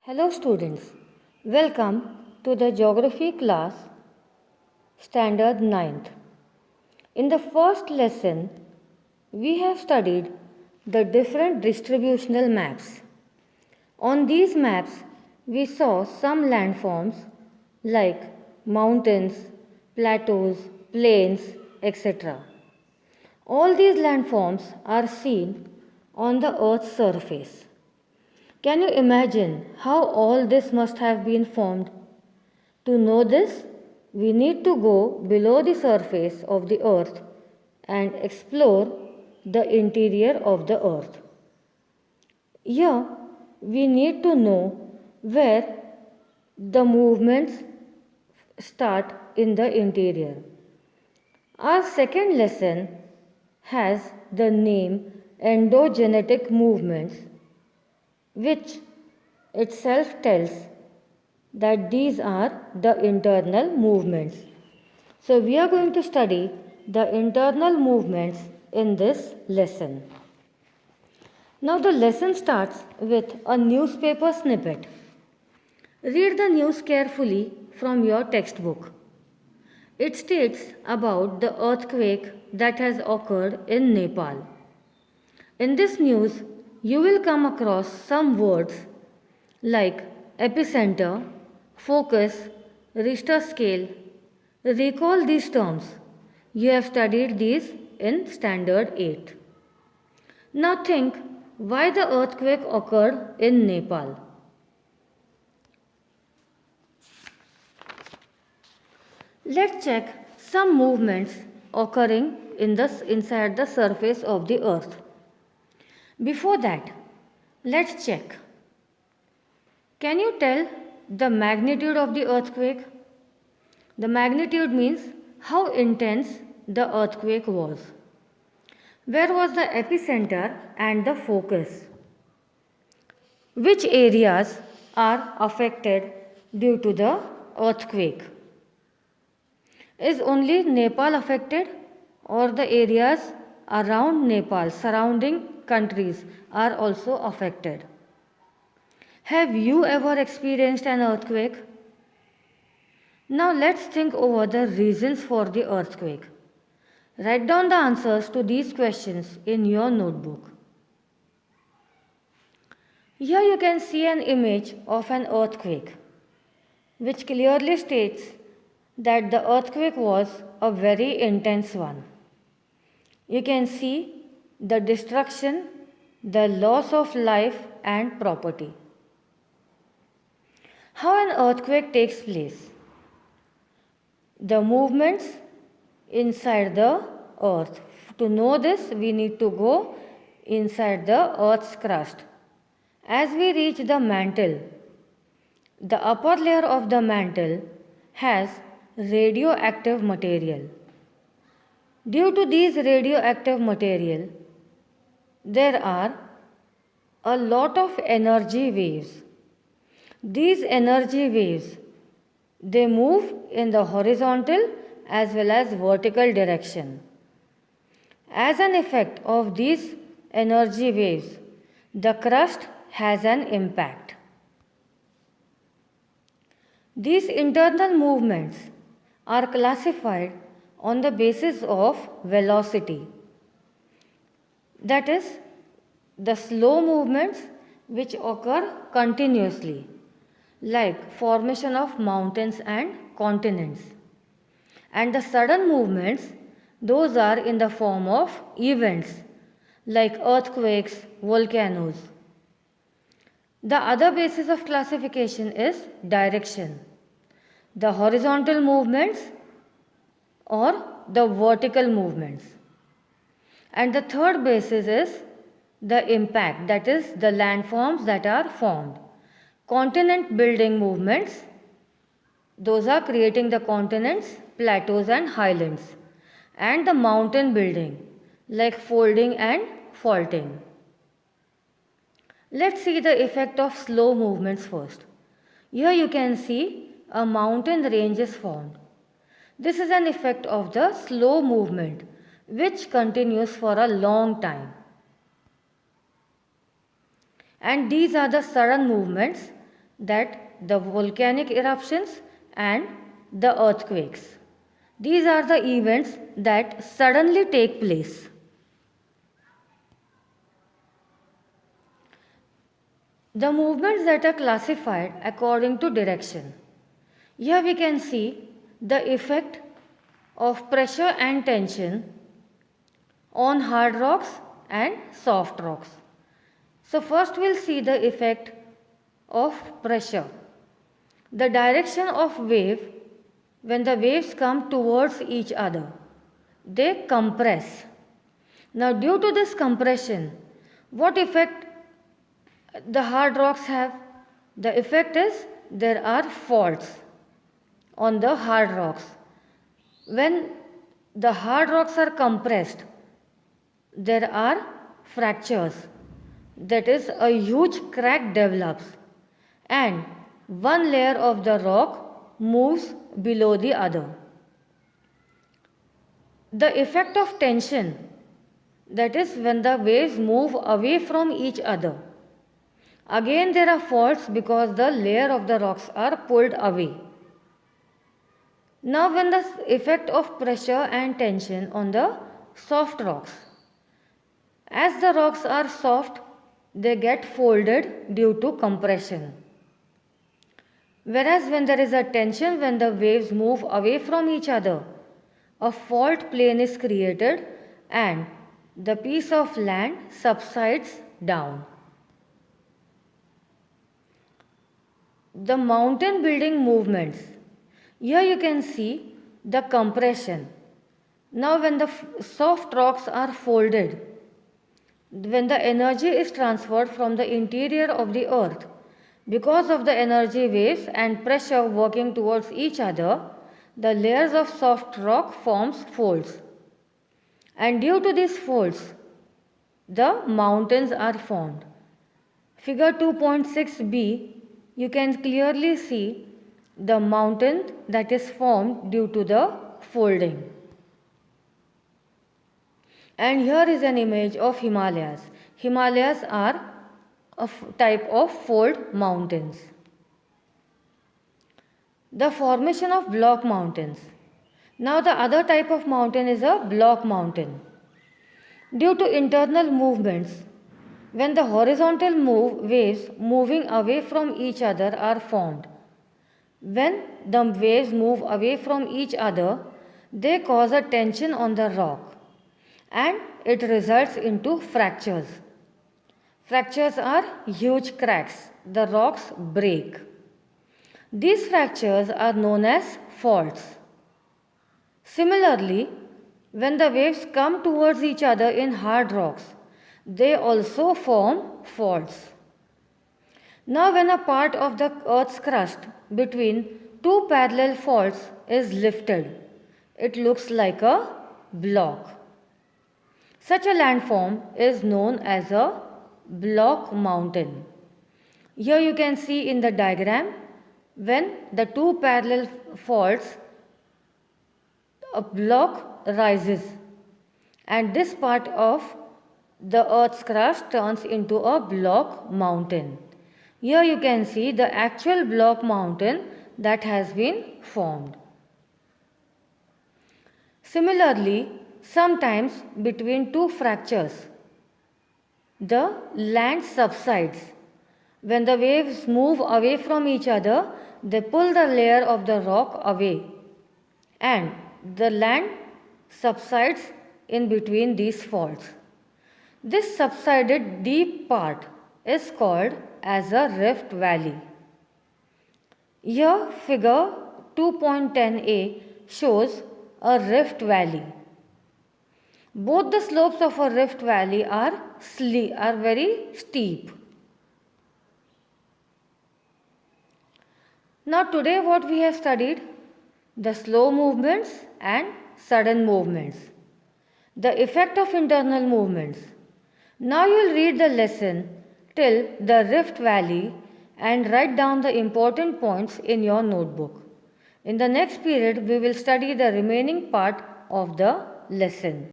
Hello students, welcome to the Geography class Standard 9th. In the first lesson, we have studied the different distributional maps. On these maps, we saw some landforms like mountains, plateaus, plains, etc. All these landforms are seen on the Earth's surface. Can you imagine how all this must have been formed? To know this, we need to go below the surface of the earth and explore the interior of the earth. Here, we need to know where the movements start in the interior. Our second lesson has the name endogenetic movements, which itself tells that these are the internal movements. So we are going to study the internal movements in this lesson. Now the lesson starts with a newspaper snippet. Read the news carefully from your textbook. It states about the earthquake that has occurred in Nepal. In this news, you will come across some words like epicenter, focus, Richter scale. Recall these terms. You have studied these in Standard 8. Now think why the earthquake occurred in Nepal. Let's check some movements occurring inside the surface of the earth. Before that, let's check. Can you tell the magnitude of the earthquake? The magnitude means how intense the earthquake was. Where was the epicenter and the focus? Which areas are affected due to the earthquake? Is only Nepal affected, or the areas around Nepal, surrounding countries, are also affected? Have you ever experienced an earthquake? Now let's think over the reasons for the earthquake. Write down the answers to these questions in your notebook. Here you can see an image of an earthquake, which clearly states that the earthquake was a very intense one. You can see the destruction, the loss of life and property. How an earthquake takes place? The movements inside the earth. To know this, we need to go inside the earth's crust. As we reach the mantle, the upper layer of the mantle has radioactive material. Due to these radioactive material, there are a lot of energy waves. These energy waves, they move in the horizontal as well as vertical direction. As an effect of these energy waves, the crust has an impact. These internal movements are classified on the basis of velocity. That is, the slow movements which occur continuously, like formation of mountains and continents. And the sudden movements, those are in the form of events like earthquakes, volcanoes. The other basis of classification is direction. The horizontal movements or the vertical movements. And the third basis is the impact, that is the landforms that are formed. Continent building movements, those are creating the continents, plateaus and highlands. And the mountain building, like folding and faulting. Let's see the effect of slow movements first. Here you can see a mountain range is formed. This is an effect of the slow movement which continues for a long time. And these are the sudden movements that the volcanic eruptions and the earthquakes. These are the events that suddenly take place. The movements that are classified according to direction. Here we can see the effect of pressure and tension on hard rocks and soft rocks. So first we'll see the effect of pressure. The direction of wave when the waves come towards each other. They compress. Now due to this compression, what effect the hard rocks have? The effect is there are faults on the hard rocks. When the hard rocks are compressed, there are fractures. That is, a huge crack develops and one layer of the rock moves below the other. The effect of tension, that is, when the waves move away from each other. Again, there are faults because the layer of the rocks are pulled away. Now, when the effect of pressure and tension on the soft rocks. As the rocks are soft, they get folded due to compression. Whereas when there is a tension, when the waves move away from each other, a fault plane is created and the piece of land subsides down. The mountain building movements. Here you can see the compression. Now when the soft rocks are folded, when the energy is transferred from the interior of the earth, because of the energy waves and pressure working towards each other, the layers of soft rock forms folds. And due to these folds, the mountains are formed. Figure 2.6b, you can clearly see the mountain that is formed due to the folding. And here is an image of Himalayas. Himalayas are a type of fold mountains. The formation of block mountains. Now the other type of mountain is a block mountain. Due to internal movements, when the horizontal waves moving away from each other are formed. When the waves move away from each other, they cause a tension on the rock and it results into fractures. Fractures are huge cracks. The rocks break. These fractures are known as faults. Similarly, when the waves come towards each other in hard rocks, they also form faults. Now when a part of the earth's crust between two parallel faults is lifted, it looks like a block. Such a landform is known as a block mountain. Here you can see in the diagram when the two parallel faults, a block rises and this part of the earth's crust turns into a block mountain. Here you can see the actual block mountain that has been formed. Similarly, sometimes between two fractures, the land subsides. When the waves move away from each other, they pull the layer of the rock away and the land subsides in between these faults. This subsided deep part is called as a rift valley. Here figure 2.10a shows a rift valley. Both the slopes of a rift valley are very steep. Now today what we have studied? The slow movements and sudden movements. The effect of internal movements. Now you will read the lesson till the rift valley and write down the important points in your notebook. In the next period, we will study the remaining part of the lesson.